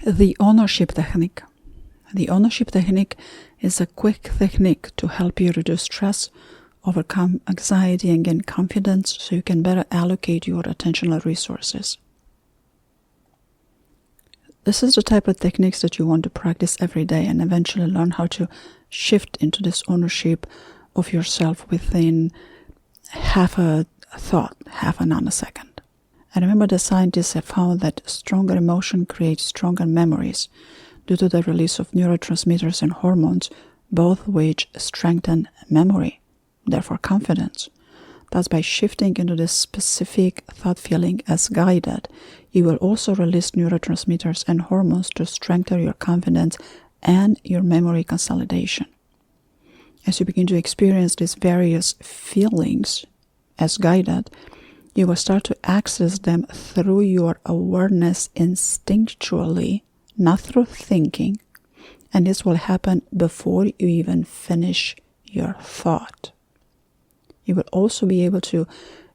The ownership technique. The ownership technique is a quick technique to help you reduce stress, overcome anxiety, and gain confidence so you can better allocate your attentional resources. This is the type of techniques that you want to practice every day and eventually learn how to shift into this ownership of yourself within half a thought, half a nanosecond. And remember, the scientists have found that stronger emotion creates stronger memories due to the release of neurotransmitters and hormones, both which strengthen memory, therefore confidence. Thus, by shifting into this specific thought feeling as guided, you will also release neurotransmitters and hormones to strengthen your confidence and your memory consolidation. As you begin to experience these various feelings as guided, you will start to access them through your awareness instinctually, not through thinking, and this will happen before you even finish your thought. You will also be able to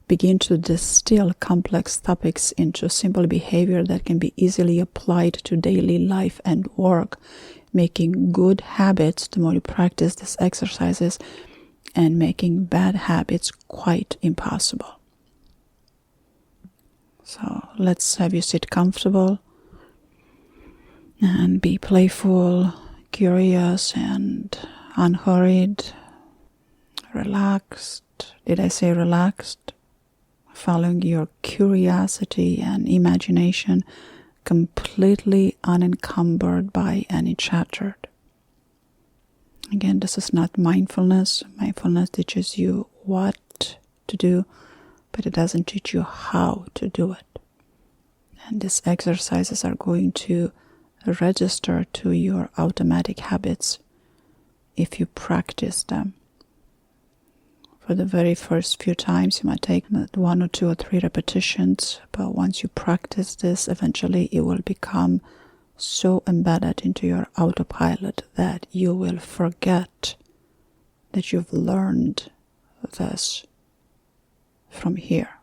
begin to distill complex topics into simple behavior that can be easily applied to daily life and work, making good habits the more you practice these exercises and making bad habits quite impossible. So let's have you sit comfortable and be playful, curious, and unhurried, relaxed. Did I say relaxed? Following your curiosity and imagination, completely unencumbered by any chatter. Again, this is not mindfulness. Mindfulness teaches you what to do, but it doesn't teach you how to do it. And these exercises are going to register to your automatic habits if you practice them. For the very first few times, you might take 1 or 2 or 3 repetitions, but once you practice this, eventually it will become so embedded into your autopilot that you will forget that you've learned this from here.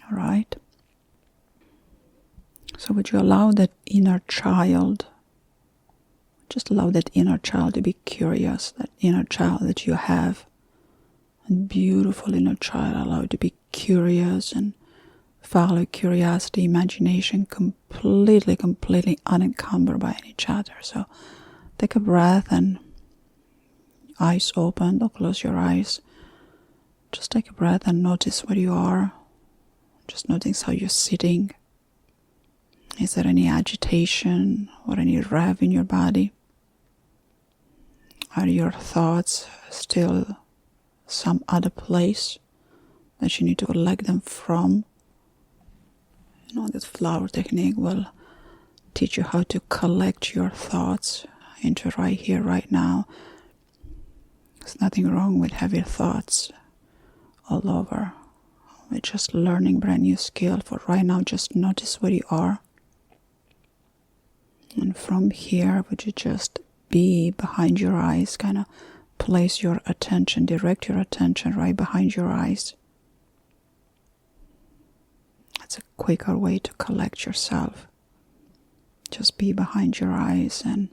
All right? So would you allow that inner child, just allow that inner child to be curious, that inner child that you have, and beautiful inner child, allow it to be curious and follow curiosity, imagination, completely unencumbered by any chatter. So take a breath and eyes open, don't close your eyes. Just take a breath and notice where you are. Just notice how you're sitting. Is there any agitation or any rev in your body? Are your thoughts still some other place that you need to collect them from? This flower technique will teach you how to collect your thoughts into right here, right now. There's nothing wrong with having thoughts all over. We're just learning brand new skill. For right now, just notice where you are. And from here, would you just be behind your eyes, kind of place your attention, direct your attention right behind your eyes. It's a quicker way to collect yourself. Just be behind your eyes and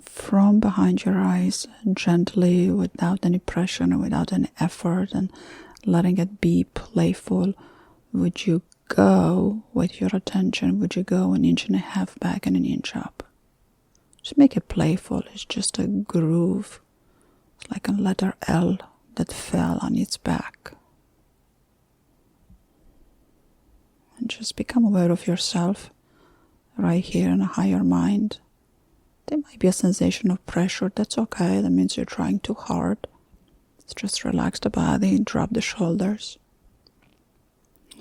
from behind your eyes, gently, without any pressure and without any effort, and letting it be playful, would you go with your attention? Would you go 1.5 inches back and 1 inch up? Just make it playful. It's just a groove. It's like a letter L that fell on its back. And just become aware of yourself right here in a higher mind. There might be a sensation of pressure. That's okay. That means you're trying too hard. Let's just relax the body, drop the shoulders.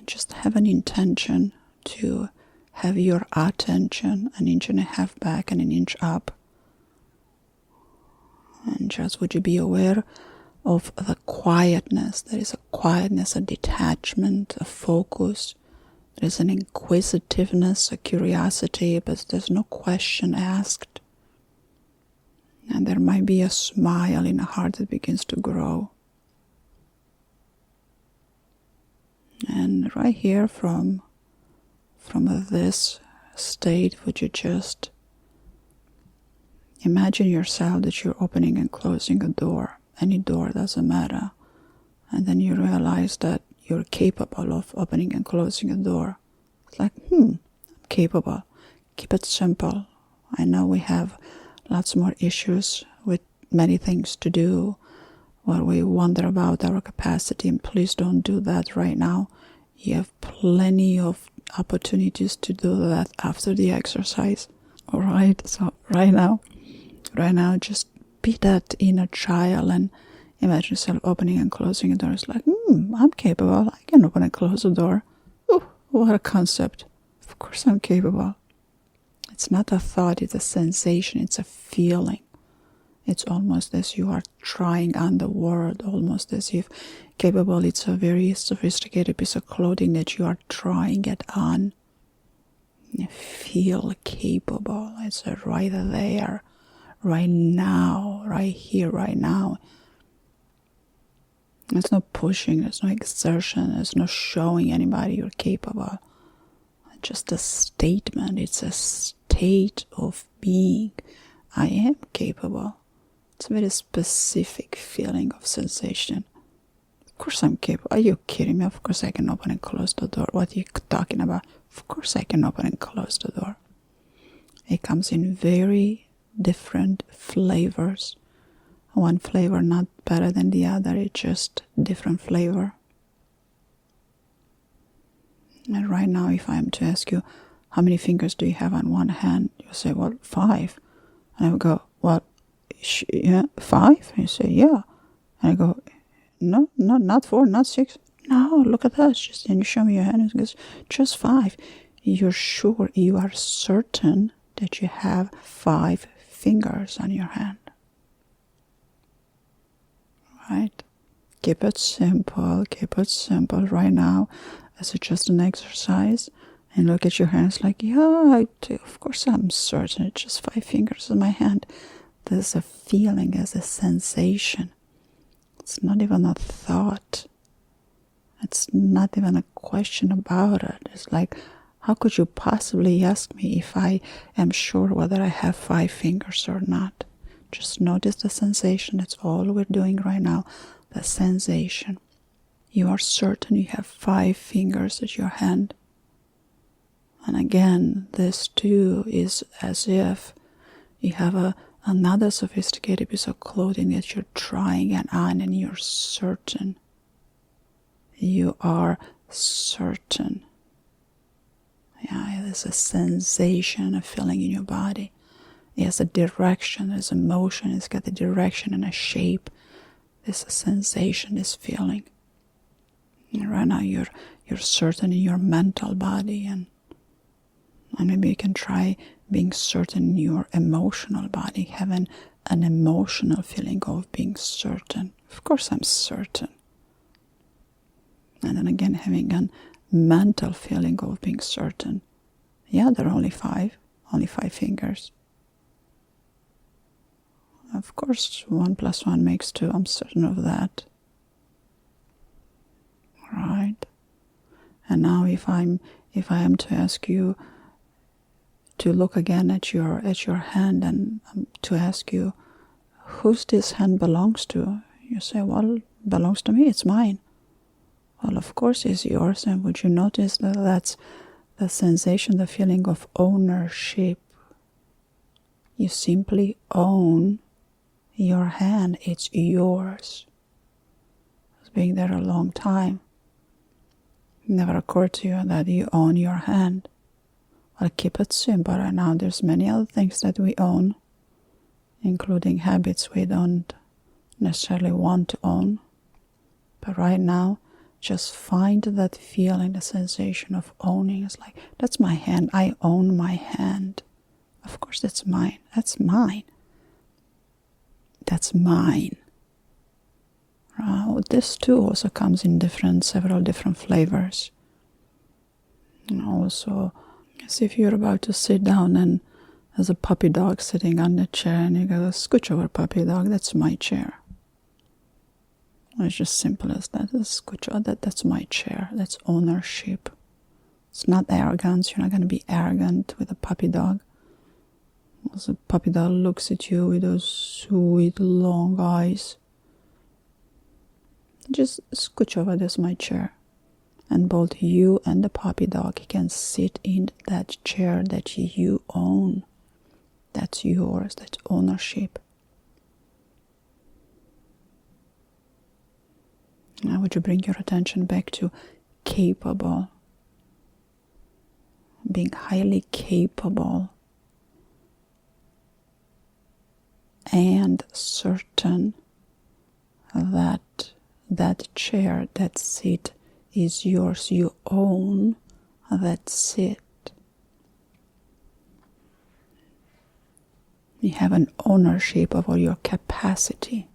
Just have an intention to have your attention 1.5 inches back and 1 inch up. And just would you be aware of the quietness? There is a quietness, a detachment, a focus. There's an inquisitiveness, a curiosity, but there's no question asked. And there might be a smile in a heart that begins to grow. And right here from this state, would you just imagine yourself that you're opening and closing a door? Any door, doesn't matter. And then you realize that you're capable of opening and closing a door. It's like, I'm capable. Keep it simple. I know we have lots more issues with many things to do where we wonder about our capacity, and please don't do that right now. You have plenty of opportunities to do that after the exercise. All right, so right now, just be that inner child and imagine yourself opening and closing a door. It's like, I'm capable. I can open and close a door. Oh, what a concept. Of course I'm capable. It's not a thought, it's a sensation, it's a feeling. It's almost as you are trying on the word, almost as if capable, it's a very sophisticated piece of clothing that you are trying it on. You feel capable. It's right there, right now, right here, right now. There's no pushing, there's no exertion, there's no showing anybody you're capable. It's just a statement, it's a state of being. I am capable. It's a very specific feeling of sensation. Of course I'm capable. Are you kidding me? Of course I can open and close the door. What are you talking about? Of course I can open and close the door. It comes in very different flavors. One flavor not better than the other. It's just different flavor. And right now, if I am to ask you, how many fingers do you have on one hand? You'll say, well, 5. And I would go, well, 5? And you say, yeah. And I go, no, not 4, not 6. No, look at that. And you show me your hand and it goes, just 5. You're sure, you are certain that you have 5 fingers on your hand. Right? Keep it simple right now. As it's just an exercise. And look at your hands like, yeah, of course I'm certain. It's just 5 fingers in my hand. There's a feeling, there's a sensation. It's not even a thought. It's not even a question about it. It's like, how could you possibly ask me if I am sure whether I have 5 fingers or not? Just notice the sensation. That's all we're doing right now. The sensation. You are certain you have 5 fingers at your hand. And again, this too is as if you have another sophisticated piece of clothing that you're trying it on and you're certain. You are certain. Yeah, there's a sensation, a feeling in your body. It has a direction, there's a motion, it's got a direction and a shape. There's a sensation, this feeling. And right now you're certain in your mental body, and maybe you can try being certain in your emotional body, having an emotional feeling of being certain. Of course I'm certain. And then again having a mental feeling of being certain. Yeah, there are only 5 fingers. Of course 1 + 1 makes 2, I'm certain of that. Right? And now if I am to ask you to look again at your hand and to ask you, whose this hand belongs to? You say, well, it belongs to me, it's mine. Well, of course it's yours, and would you notice that that's the sensation, the feeling of ownership? You simply own your hand, it's yours. It's been there a long time. It never occurred to you that you own your hand. Well, keep it simple right now. There's many other things that we own, including habits we don't necessarily want to own. But right now, just find that feeling, the sensation of owning. It's like, that's my hand. I own my hand. Of course, that's mine. That's mine. That's mine. This too also comes in several different flavors. And also, as if you're about to sit down and there's a puppy dog sitting on the chair and you go, scooch over, puppy dog, that's my chair. It's just simple as that. Scooch over, that's my chair. That's ownership. It's not arrogance. You're not going to be arrogant with a puppy dog. As a puppy dog looks at you with those sweet long eyes. Just scooch over this my chair, and both you and the puppy dog can sit in that chair that you own. That's yours. That's ownership. Now would you bring your attention back to capable, being highly capable and certain that that chair, that seat is yours. You own that seat. You have an ownership over your capacity.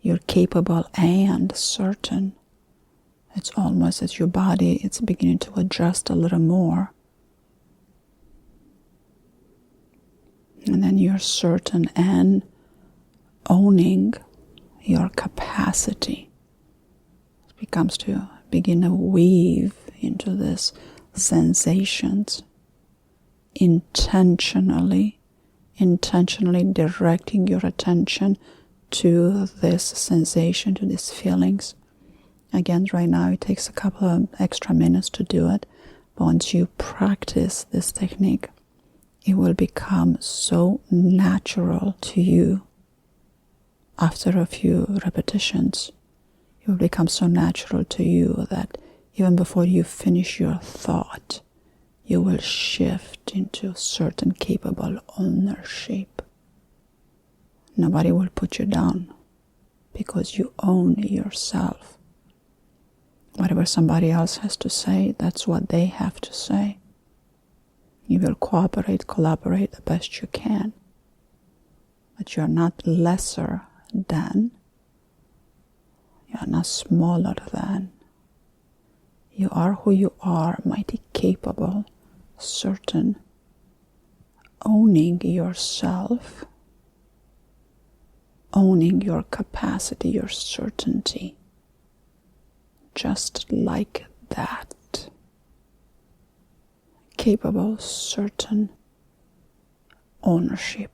You're capable and certain. It's almost as your body, it's beginning to adjust a little more. And then you're certain and owning your capacity. It becomes to begin to weave into this sensations, intentionally directing your attention to this sensation, to these feelings. Again, right now it takes a couple of extra minutes to do it, but once you practice this technique, it will become so natural to you. After a few repetitions, it will become so natural to you that even before you finish your thought, you will shift into certain capable ownership. Nobody will put you down because you own yourself. Whatever somebody else has to say, that's what they have to say. You will cooperate, collaborate the best you can. But you're not lesser than. You're not smaller than. You are who you are, mighty capable, certain, owning yourself, owning your capacity, your certainty, just like that. Capable, certain ownership.